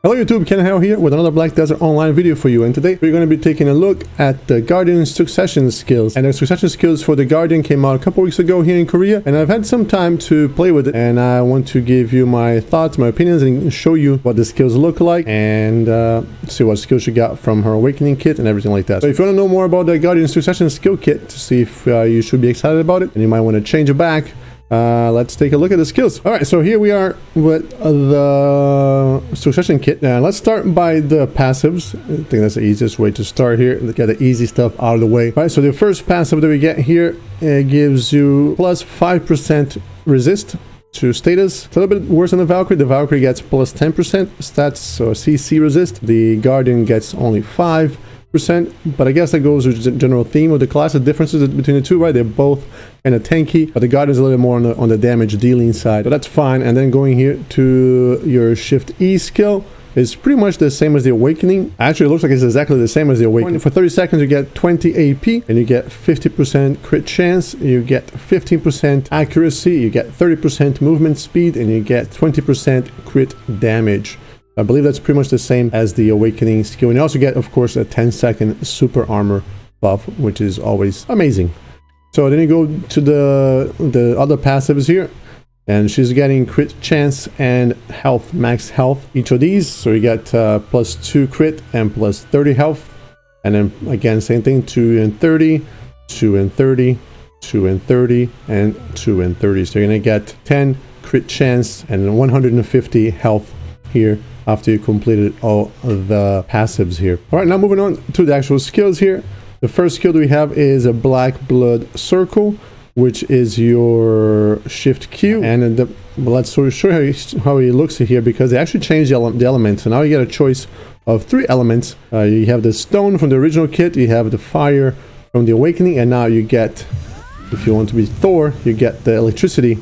Hello YouTube, Ken here with another Black Desert Online video for you, and today we're going to be taking a look at the Guardian succession skills. And the succession skills for the Guardian came out a couple weeks ago here in Korea, and I've had some time to play with it, and I want to give you my thoughts, my opinions, and show you what the skills look like, and see what skills you got from her awakening kit and everything like that. So if you want to know more about the Guardian succession skill kit to see if you should be excited about it and you might want to change it back, let's take a look at the skills. All right, so here we are with the succession kit. Now let's start by the passives. I think that's the easiest way to start here. Get the easy stuff out of the way. All right, so the first passive that we get here, it gives you plus 5% resist to status. It's a little bit worse than the Valkyrie. The Valkyrie gets plus 10% stats, so CC resist. The Guardian gets only 5%, but I guess that goes with the general theme of the class. The differences between the two, right? They're both kind of tanky, but the Guardian is a little bit more on the damage dealing side, so that's fine. And then going here to your Shift E skill is pretty much the same as the Awakening. Actually, it looks like it's exactly the same as the Awakening. For 30 seconds, you get 20 AP, and you get 50% crit chance, you get 15% accuracy, you get 30% movement speed, and you get 20% crit damage. I believe that's pretty much the same as the Awakening skill. And you also get, of course, a 10-second super armor buff, which is always amazing. So then you go to the other passives here, and she's getting crit chance and health, max health, each of these. So you get plus 2 crit and plus 30 health. And then again, same thing, 2 and 30, 2 and 30, 2 and 30, and 2 and 30. So you're gonna get 10 crit chance and 150 health here after you completed all of the passives here. All right, now moving on to the actual skills here. The first skill that we have is a Black Blood Circle, which is your Shift Q. And let's show you how he looks here, because they actually changed the elements. So now you get a choice of 3 elements. You have the stone from the original kit, you have the fire from the Awakening, and now you get, if you want to be Thor, you get the electricity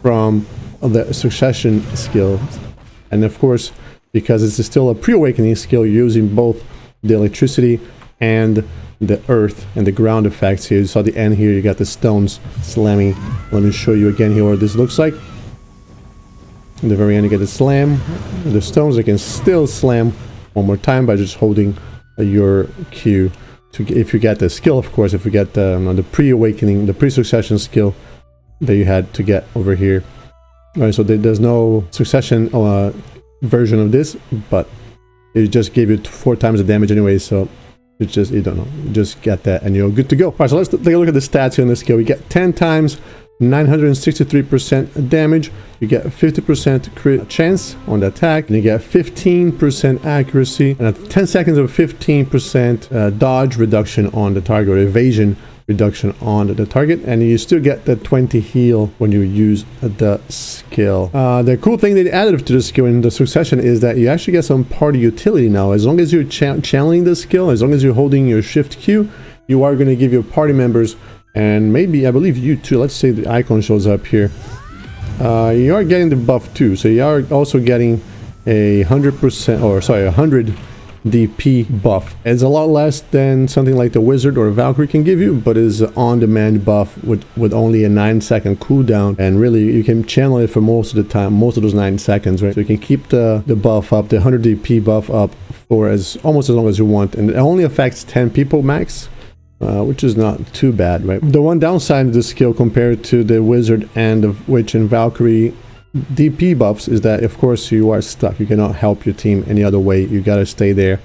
from the succession skill. And of course, because it's still a pre-awakening skill, you're using both the electricity and the earth and the ground effects here. You saw the end here, you got the stones slamming. Let me show you again here what this looks like. In the very end, you get the slam. The stones, they can still slam one more time by just holding your Q. If you get the skill, of course, if you get the pre-awakening, the pre-succession skill that you had to get over here. All right, so there's no succession version of this, but it just gave you 4 times the damage anyway, so it's just, you don't know, you just get that and you're good to go. All right, so let's take a look at the stats here on this skill. We get 10 times 963% damage, you get 50% crit chance on the attack, and you get 15% accuracy, and 10 seconds of 15% dodge reduction on the target, or evasion reduction on the target, and you still get the 20 heal when you use the skill. The cool thing they added to the skill in the succession is that you actually get some party utility now. As long as you're channeling the skill, as long as you're holding your Shift Q, you are going to give your party members, and maybe I believe you too, let's say the icon shows up here, you are getting the buff too, so you are also getting a 100%, or sorry, 100 DP buff. It's a lot less than something like the Wizard or Valkyrie can give you, but is an on-demand buff with only a 9-second cooldown, and really you can channel it for most of the time, most of those 9 seconds, right? So you can keep the buff up, the 100 DP buff up for almost as long as you want, and it only affects 10 people max, which is not too bad, right? The one downside of the skill compared to the Wizard and the Witch and Valkyrie DP buffs is that, of course, you are stuck. You cannot help your team any other way. You gotta stay there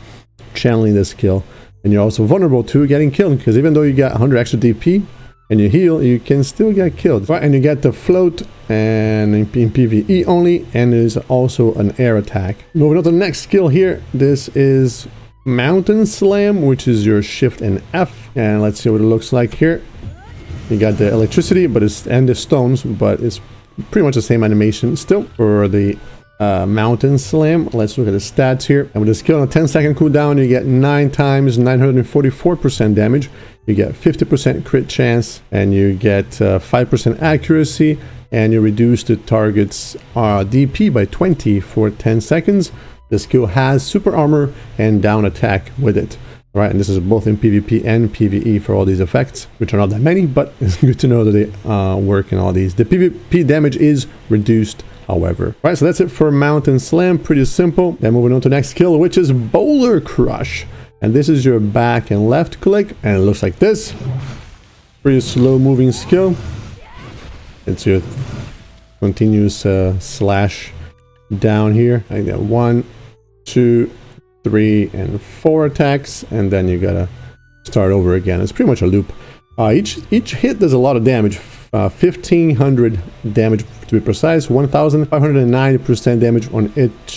channeling the skill, and you're also vulnerable to getting killed, because even though you get 100 extra DP and you heal, you can still get killed, right? And you get the float, and in PvE only, and there's also an air attack. Moving on to the next skill here, this is Mountain Slam, which is your Shift and F, and let's see what it looks like here. You got the electricity, and the stones, but it's pretty much the same animation still for the Mountain Slam. Let's look at the stats here. And with the skill on a 10-second cooldown, you get 9 times 944% damage, you get 50% crit chance, and you get 5% accuracy, and you reduce the target's DP by 20 for 10 seconds. The skill has super armor and down attack with it. Right, and this is both in PvP and PvE for all these effects, which are not that many, but it's good to know that they work in all these. The PvP damage is reduced however. All right, so that's it for Mountain Slam. Pretty simple. Then moving on to the next skill, which is Boulder Crush. And this is your back and left click, and it looks like this. Pretty slow moving skill. It's your continuous slash down here. I got 1, 2, 3, and 4 attacks, and then you gotta start over again. It's pretty much a loop. Each hit does a lot of damage. 1500 damage to be precise, 1590% damage on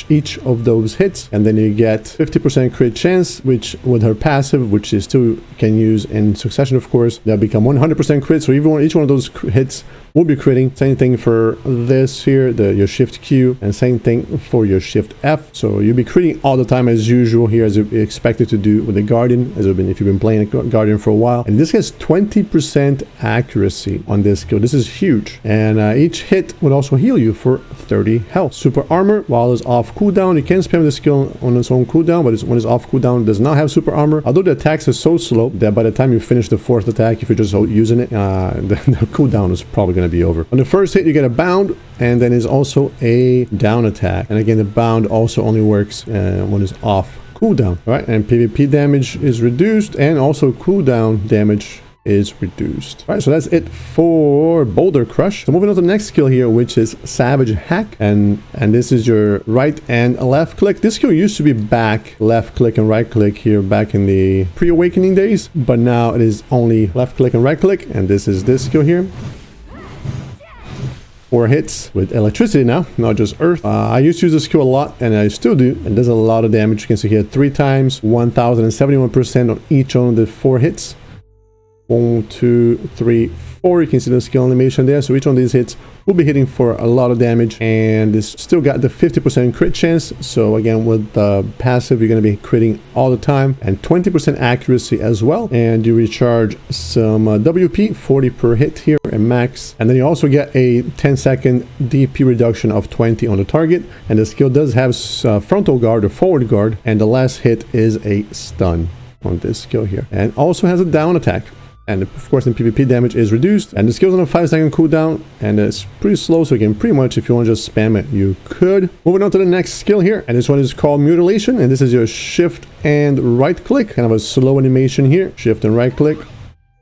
each of those hits, and then you get 50% crit chance, which with her passive, which is still can use in succession, of course, that become 100% crit. So each one of those hits will be critting. Same thing for this here, your shift Q, and same thing for your shift F. So you'll be critting all the time as usual here, as you expected to do with the Guardian, if you've been playing a Guardian for a while. And this has 20% accuracy on this skill. This is huge. And each hit would also heal you for 30 health. Super armor, while it's off cooldown, you can spam the skill on its own cooldown, but when it's off cooldown, it does not have super armor. Although the attacks are so slow that by the time you finish the 4th attack, if you're just using it, the cooldown is probably going to be over. On the first hit, you get a bound, and then there's also a down attack. And again, the bound also only works when it's off cooldown. All right, and PvP damage is reduced, and also cooldown damage is reduced. All right, so that's it for Boulder Crush. So moving on to the next skill here, which is Savage Hack, and this is your right and left click. This skill used to be back, left click, and right click here back in the pre-awakening days, but now it is only left click and right click, and this is this skill here. 4 hits with electricity now, not just earth. I used to use this skill a lot, and I still do. It does a lot of damage. You can see here 3 times, 1071% on each one of the 4 hits. 1, 2, 3, 4. You can see the skill animation there. So each one of these hits will be hitting for a lot of damage, and it's still got the 50% crit chance. So again, with the passive, you're going to be critting all the time, and 20% accuracy as well. And you recharge some WP, 40 per hit here at max, and then you also get a 10-second DP reduction of 20 on the target. And the skill does have frontal guard or forward guard, and the last hit is a stun on this skill here, and also has a down attack. And of course, the PvP damage is reduced. And the skill's on a 5-second cooldown, and it's pretty slow, so you can pretty much, if you want to just spam it, you could. Moving on to the next skill here, and this one is called Mutilation, and this is your shift and right click, kind of a slow animation here. Shift and right click.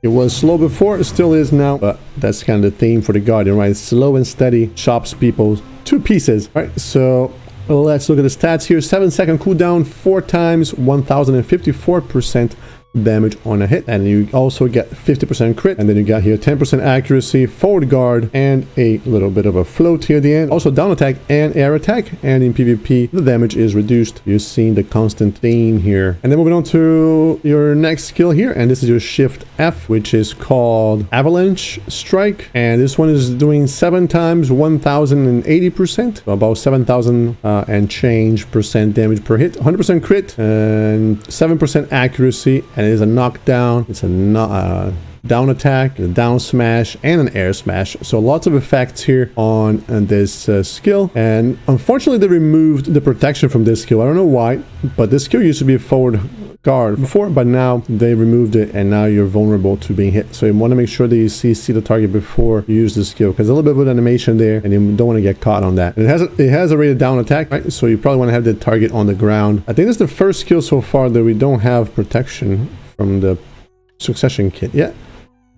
It was slow before, it still is now, but that's kind of the theme for the Guardian, right? Slow and steady, chops people to pieces. All right, so let's look at the stats here. 7-second cooldown, 4 times, 1054% damage on a hit, and you also get 50% crit, and then you got here 10% accuracy, forward guard, and a little bit of a float here at the end. Also down attack and air attack, and in PvP the damage is reduced. You're seeing the constant theme here. And then moving on to your next skill here, and this is your shift F, which is called Avalanche Strike, and this one is doing 7 times 1080%, so about 7,000 and change percent damage per hit, 100% crit, and 7% accuracy, and it is a knockdown. It's a down attack, a down smash, and an air smash. So lots of effects here on this skill. And unfortunately, they removed the protection from this skill. I don't know why, but this skill used to be a forward guard before, but now they removed it, and now you're vulnerable to being hit. So you want to make sure that you see the target before you use the skill, because a little bit of an animation there, and you don't want to get caught on that. And it has a rated down attack, right? So you probably want to have the target on the ground. I think this is the first skill so far that we don't have protection from the succession kit yet.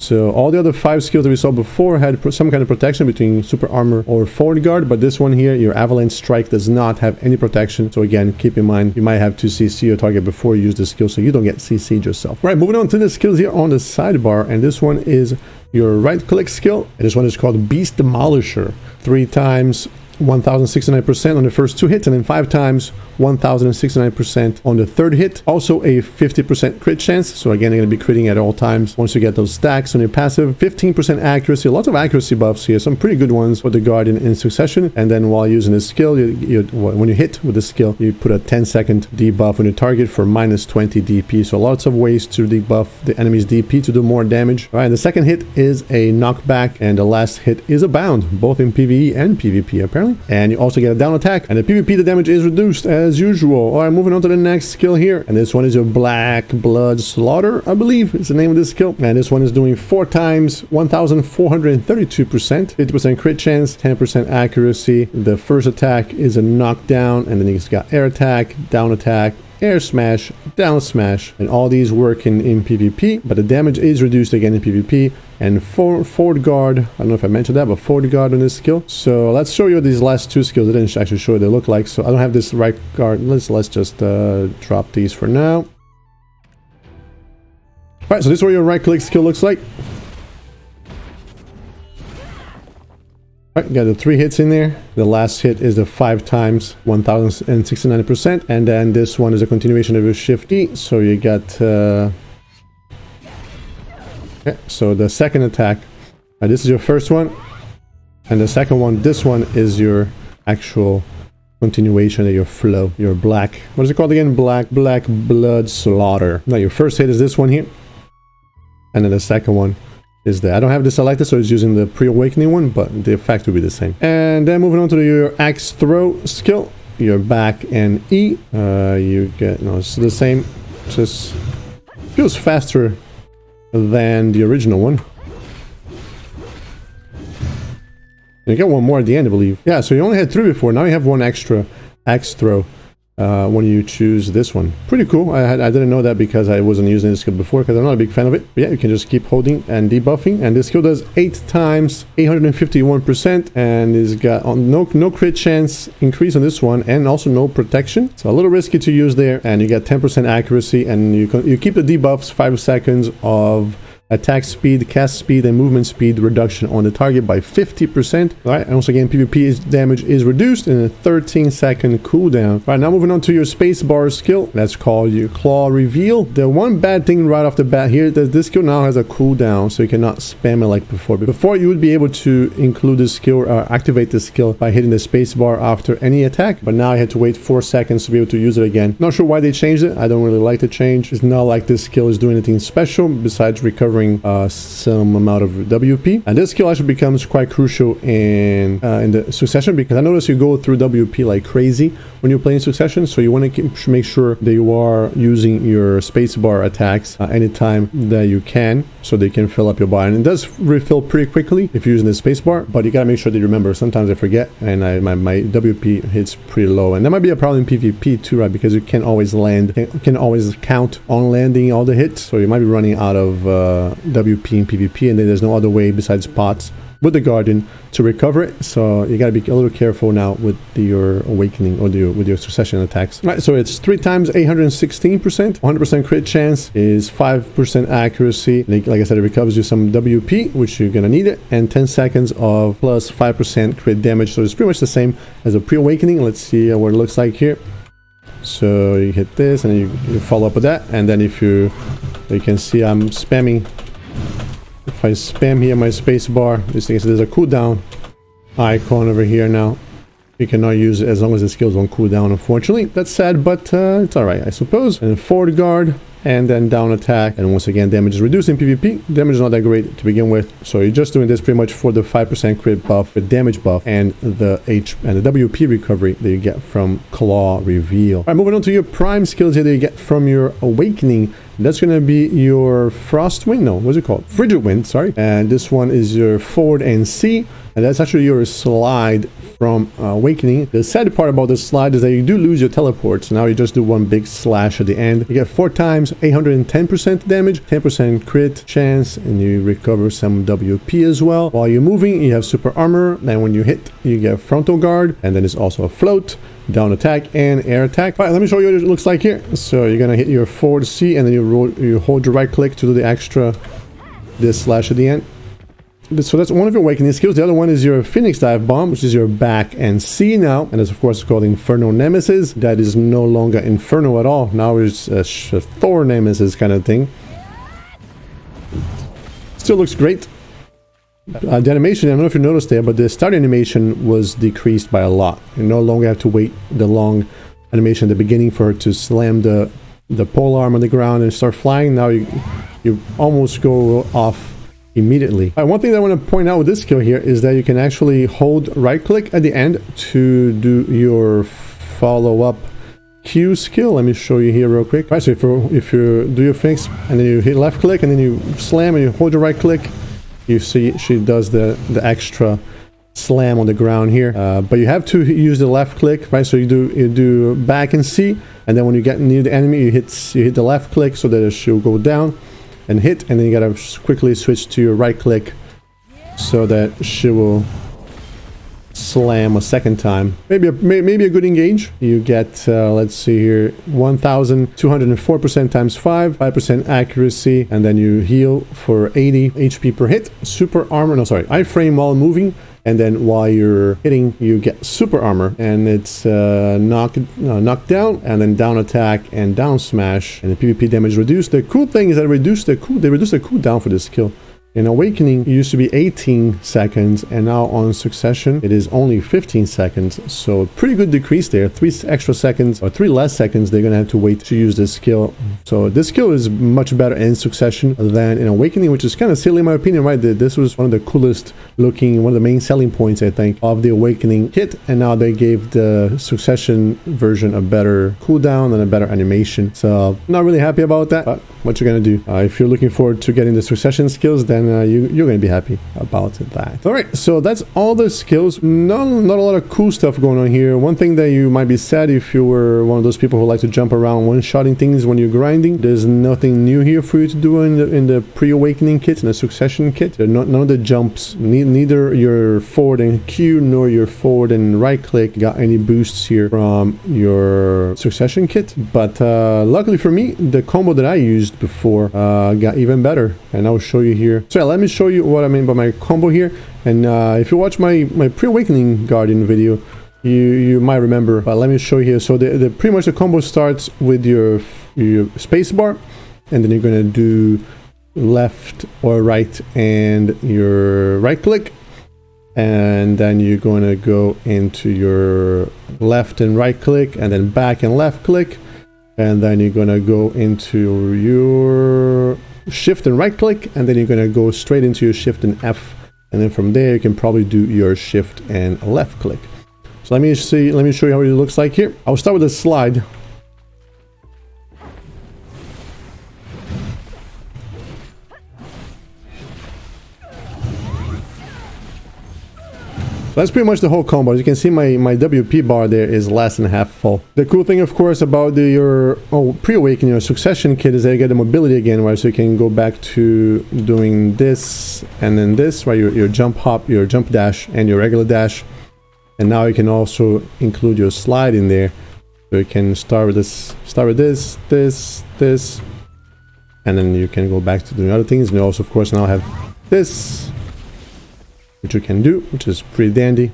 So all the other 5 skills that we saw before had some kind of protection between super armor or forward guard, but this one here, your Avalanche Strike, does not have any protection. So again, keep in mind, you might have to CC your target before you use the skill, so you don't get CC'd yourself. Right, moving on to the skills here on the sidebar, and this one is your right click skill, and this one is called Beast Demolisher. 3 times 1069% on the first 2 hits, and then 5 times 1069% on the 3rd hit. Also a 50% crit chance, so again, you're going to be critting at all times once you get those stacks on your passive. 15% accuracy, lots of accuracy buffs here, some pretty good ones for the Guardian in succession. And then while using this skill, when you hit with the skill, you put a 10-second debuff on your target for minus 20 DP. So lots of ways to debuff the enemy's DP to do more damage. All right, the second hit is a knockback, and the last hit is a bound, both in PvE and PvP. Apparently apparently. And you also get a down attack. And the PvP, the damage is reduced as usual. All right, moving on to the next skill here. And this one is your Black Blood Slaughter, I believe is the name of this skill. And this one is doing 4 times 1,432%, 50% crit chance, 10% accuracy. The first attack is a knockdown, and then he's got air attack, down attack, air smash, down smash, and all these work in PvP, but the damage is reduced again in PvP. And forward guard, I don't know if I mentioned that, but forward guard on this skill. So let's show you these last 2 skills. I didn't actually show you what they look like, so I don't have this right guard. Let's just drop these for now. All right, so this is what your right click skill looks like. Right, got the 3 hits in there. The last hit is the 5 times 1069%, and then this one is a continuation of your shift E. So you got okay, so the second attack, this is your first one, and the second one, this one is your actual continuation of your flow, your black, what is it called again? Black Blood Slaughter. Now your first hit is this one here, and then the second one is that I don't have this selected, so it's using the pre-awakening one, but the effect will be the same. And then moving on to your axe throw skill, your back and E, you get, no, it's the same, just feels faster than the original one. You get one more at the end, I believe. Yeah, so you only had 3 before, now you have 1 extra axe throw when you choose this one. Pretty cool. I didn't know that because I wasn't using this skill before, because I'm not a big fan of it. But yeah, you can just keep holding and debuffing, and this skill does 8 times 851%, and it's got no crit chance increase on this one, and also no protection, so a little risky to use there. And you get 10% accuracy, and you keep the debuffs 5 seconds of attack speed, cast speed, and movement speed reduction on the target by 50%. All right, and also again, PvP damage is reduced in a 13-second cooldown. All right, now moving on to your spacebar skill. That's called your Claw Reveal. The one bad thing right off the bat here is that this skill now has a cooldown, so you cannot spam it like before. Before, you would be able to include this skill or activate this skill by hitting the spacebar after any attack, but now I had to wait 4 seconds to be able to use it again. Not sure why they changed it. I don't really like the change. It's not like this skill is doing anything special besides recovering some amount of WP, and this skill actually becomes quite crucial in the Succession, because I notice you go through WP like crazy when you're playing Succession, so you want to make sure that you are using your spacebar attacks anytime that you can, so they can fill up your bar. And it does refill pretty quickly if you're using the spacebar, but you gotta make sure that you remember. Sometimes I forget, and my WP hits pretty low, and that might be a problem in PvP too, right? Because you can't always can always count on landing all the hits, so you might be running out of WP in PvP, and then there's no other way besides pots with the Guardian to recover it. So you gotta be a little careful now with your awakening or with your Succession attacks. All right, so it's 3 times 816%, 100% crit chance, is 5% accuracy. Like I said, it recovers you some WP, which you're gonna need it, and 10 seconds of plus 5% crit damage. So it's pretty much the same as a pre-awakening. Let's see what it looks like here. So you hit this, and you follow up with that, and then if you can see I'm spamming. If I spam here my space bar, this thing, so there's a cooldown icon over here now. You cannot use it as long as the skills on cooldown, unfortunately. That's sad, but it's alright, I suppose. And forward guard, and then down attack, and once again, damage is reduced in PvP. Damage is not that great to begin with, so you're just doing this pretty much for the 5% crit buff, the damage buff, and the WP recovery that you get from Claw Reveal. All right, moving on to your prime skills here that you get from your awakening. That's going to be your Frost Wind, no, what's it called? Frigid Wind, sorry. And this one is your forward and C, and that's actually your slide from awakening. The sad part about this slide is that you do lose your teleports. Now you just do one big slash at the end. You get 4 times 810% damage, 10% crit chance, and you recover some WP as well. While you're moving, you have super armor. Then when you hit, you get frontal guard, and then it's also a float, down attack, and air attack. All right, let me show you what it looks like here. So you're gonna hit your forward C, and then you hold your right click to do the extra this slash at the end. So that's one of your awakening skills. The other one is your Phoenix Dive Bomb, which is your back and C now, and it's of course called Inferno Nemesis. That is no longer Inferno at all. Now it's a Thor Nemesis kind of thing. Still looks great. The animation, I don't know if you noticed there, but the start animation was decreased by a lot. You no longer have to wait the long animation at the beginning for her to slam the pole arm on the ground and start flying. Now you almost go off immediately. One thing that I want to point out with this skill here is that you can actually hold right click at the end to do your follow-up Q skill. Let me show you here real quick. Right, so if you do your things and then you hit left click and then you slam and you hold your right click, you see she does the extra slam on the ground here. But you have to use the left click, right? So you do back and C, and then when you get near the enemy, you hit the left click so that she'll go down and hit, and then you gotta quickly switch to your right click so that she will slam a second time. Maybe a good engage. You get let's see here, 1204% times 5% accuracy, and then you heal for 80 HP per hit. Super armor, no sorry, iframe while moving, and then while you're hitting you get super armor, and it's knock down, and then down attack and down smash, and the PvP damage reduced. The cool thing is that they reduced the cooldown for this skill. In Awakening, it used to be 18 seconds, and now on Succession, it is only 15 seconds. So pretty good decrease there. 3 extra seconds, or 3 less seconds, they're going to have to wait to use this skill. So this skill is much better in Succession than in Awakening, which is kind of silly in my opinion, right? This was one of the coolest looking, one of the main selling points, I think, of the Awakening kit. And now they gave the Succession version a better cooldown and a better animation. So not really happy about that, but what you're going to do. If you're looking forward to getting the Succession skills, then you're going to be happy about that. All right, so that's all the skills. Not a lot of cool stuff going on here. One thing that you might be sad if you were one of those people who like to jump around one-shotting things when you're grinding. There's nothing new here for you to do in the pre-Awakening kit, in the Succession kit. None of the jumps, neither your forward and Q nor your forward and right click got any boosts here from your Succession kit. But luckily for me, the combo that I used before got even better, and I'll show you here. So yeah, let me show you what I mean by my combo here. And if you watch my pre-Awakening Guardian video, you might remember, but let me show you here. So the pretty much the combo starts with your space bar, and then you're gonna do left or right and your right click, and then you're going to go into your left and right click, and then back and left click, and then you're going to go into your shift and right click, and then you're going to go straight into your shift and F, and then from there you can probably do your shift and left click. So let me show you how it looks like here. I'll start with a slide. That's pretty much the whole combo. As you can see, my WP bar there is less than half full. The cool thing, of course, about your pre-Awakening or Succession kit is that you get the mobility again, right? So you can go back to doing this and then this, right? Your jump hop, your jump dash, and your regular dash. And now you can also include your slide in there. So you can start with this, this, and then you can go back to doing other things. And you also, of course, now have this, which you can do, which is pretty dandy.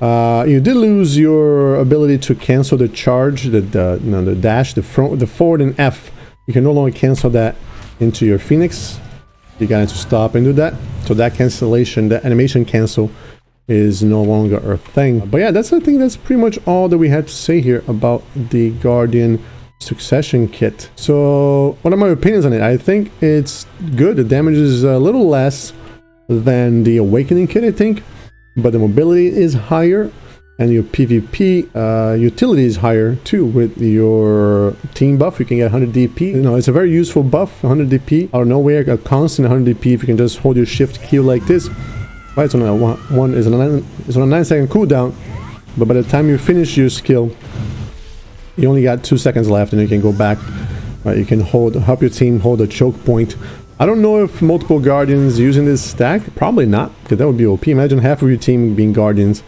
You did lose your ability to cancel the charge, the dash, the forward and F. You can no longer cancel that into your Phoenix. You got to stop and do that. So that cancellation, the animation cancel, is no longer a thing. But yeah, I think that's pretty much all that we had to say here about the Guardian Succession kit. So what are my opinions on it? I think it's good. The damage is a little less than the Awakening kit, I think, but the mobility is higher, and your PvP utility is higher too. With your team buff, you can get 100 DP. You know, it's a very useful buff, 100 DP out of nowhere, a constant 100 DP if you can just hold your shift Q like this. Right, it's on a 9-second cooldown, but by the time you finish your skill, you only got 2 seconds left, and you can go back. Right, you can help your team hold a choke point. I don't know if multiple Guardians using this stack. Probably not, because that would be OP. Imagine half of your team being Guardians,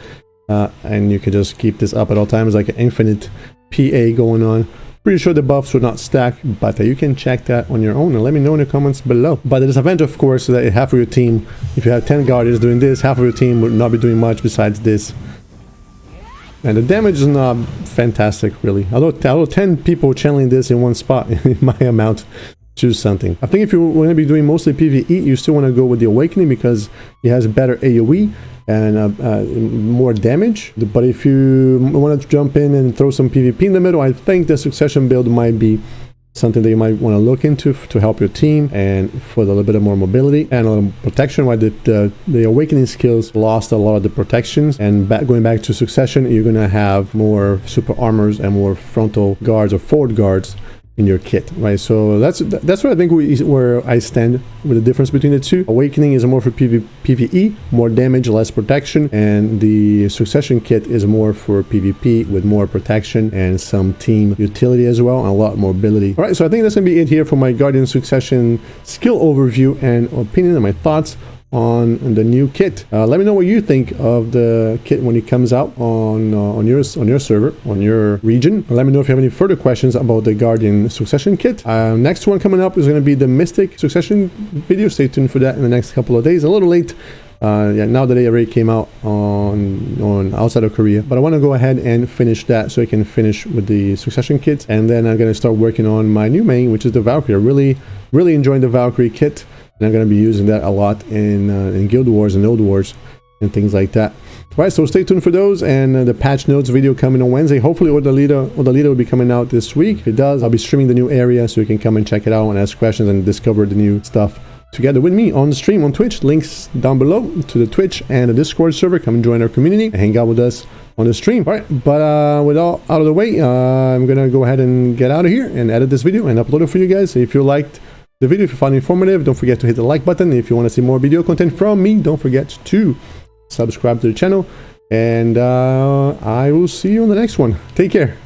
and you could just keep this up at all times, like an infinite PA going on. Pretty sure the buffs would not stack, but you can check that on your own and let me know in the comments below. But the disadvantage, of course, is that half of your team, if you have 10 Guardians doing this, half of your team would not be doing much besides this. And the damage is not fantastic, really. Although 10 people channeling this in one spot, it might amount to something. I think if you're going to be doing mostly PvE, you still want to go with the Awakening because it has better AoE and more damage. But if you want to jump in and throw some PvP in the middle, I think the Succession build might be something that you might want to look into to help your team and for a little bit of more mobility and a little protection. Why the awakening skills lost a lot of the protections, and going back to succession, you're gonna have more super armors and more frontal guards or forward guards in your kit, right? So that's what I think where I stand with the difference between the two. Awakening is more for PvE, more damage, less protection, and the succession kit is more for PvP with more protection and some team utility as well, and a lot more ability. All right, so I think that's gonna be it here for my Guardian Succession skill overview and opinion and my thoughts on the new kit. Let me know what you think of the kit when it comes out on your server, on your region. Let me know if you have any further questions about the Guardian Succession kit. Next one coming up is going to be the Mystic Succession video. Stay tuned for that in the next couple of days. A little late. Yeah, now that it already came out on outside of Korea, but I want to go ahead and finish that so I can finish with the Succession kit, and then I'm going to start working on my new main, which is the Valkyrie. I really enjoying the Valkyrie kit, and I'm going to be using that a lot in Guild Wars and Node Wars and things like that. All right, so stay tuned for those, and the patch notes video coming on Wednesday. Hopefully Odalita will be coming out this week. If it does, I'll be streaming the new area so you can come and check it out and ask questions and discover the new stuff together with me on the stream on Twitch. Links down below to the Twitch and the Discord server. Come and join our community and hang out with us on the stream. All right, but with all out of the way, I'm gonna go ahead and get out of here and edit this video and upload it for you guys. If you liked the video, if you found it informative, don't forget to hit the like button. If you want to see more video content from me, don't forget to subscribe to the channel, and I will see you on the next one. Take care.